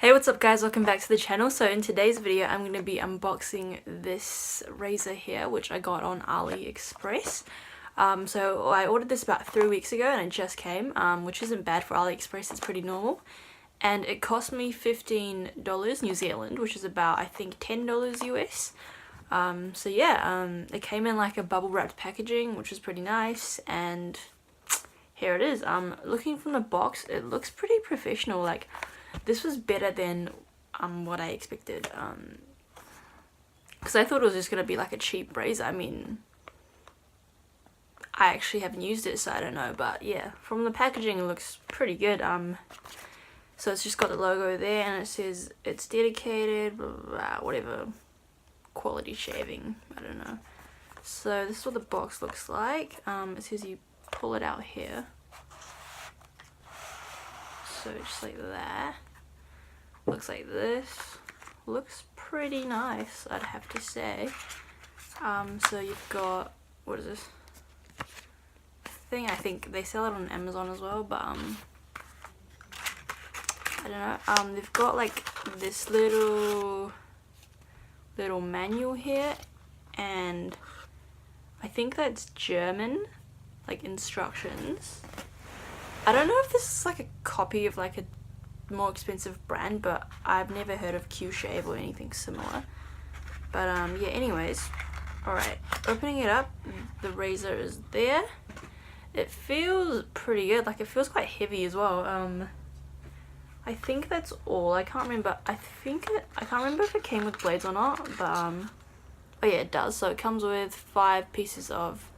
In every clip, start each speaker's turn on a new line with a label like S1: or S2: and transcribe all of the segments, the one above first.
S1: Hey, what's up guys, welcome back to the channel. So in today's video I'm going to be unboxing this razor here, which I got on Aliexpress. So I ordered this about 3 weeks ago and it just came, which isn't bad for Aliexpress, it's pretty normal. And it cost me $15 New Zealand, which is about, I think, $10 US. So yeah, it came in like a bubble wrapped packaging, which was pretty nice, and here it is. Looking from the box, it looks pretty professional. Like, this was better than what I expected, because I thought it was just going to be like a cheap razor. I mean, I actually haven't used it, so I don't know, but yeah, from the packaging it looks pretty good. So it's just got the logo there and it says it's dedicated, blah, blah, blah, whatever, quality shaving, I don't know. So this is what the box looks like. It says you pull it out here. So just like that. Looks like this. Looks pretty nice, I'd have to say. So you've got, what is this thing? I think they sell it on Amazon as well, but I don't know. They've got like this little manual here, and I think that's German, like instructions. I don't know if this is like a copy of like a more expensive brand, but I've never heard of Q-Shave or anything similar. But yeah, anyways, alright, opening it up, the razor is there. It feels pretty good, like it feels quite heavy as well. I think that's all. I can't remember. I can't remember if it came with blades or not, but oh yeah, it does. So it comes with 5 pieces of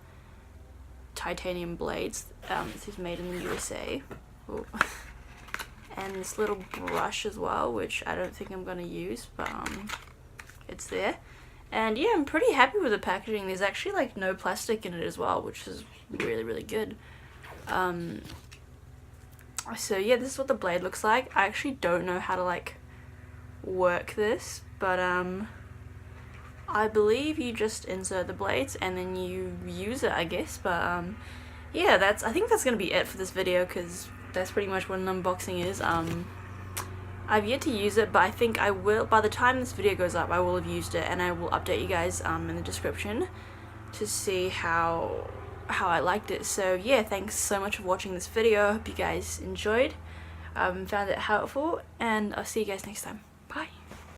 S1: titanium blades. This is made in the USA. Ooh. And this little brush as well, which I don't think I'm gonna use, but it's there. And yeah, I'm pretty happy with the packaging. There's actually like no plastic in it as well, which is really good. So yeah, this is what the blade looks like. I actually don't know how to like work this, but I believe you just insert the blades and then you use it, I guess. But yeah, I think that's gonna be it for this video, because that's pretty much what an unboxing is. I've yet to use it, but I think I will. By the time this video goes up, I will have used it, and I will update you guys in the description to see how I liked it. So yeah, thanks so much for watching this video. I hope you guys enjoyed, found it helpful, and I'll see you guys next time.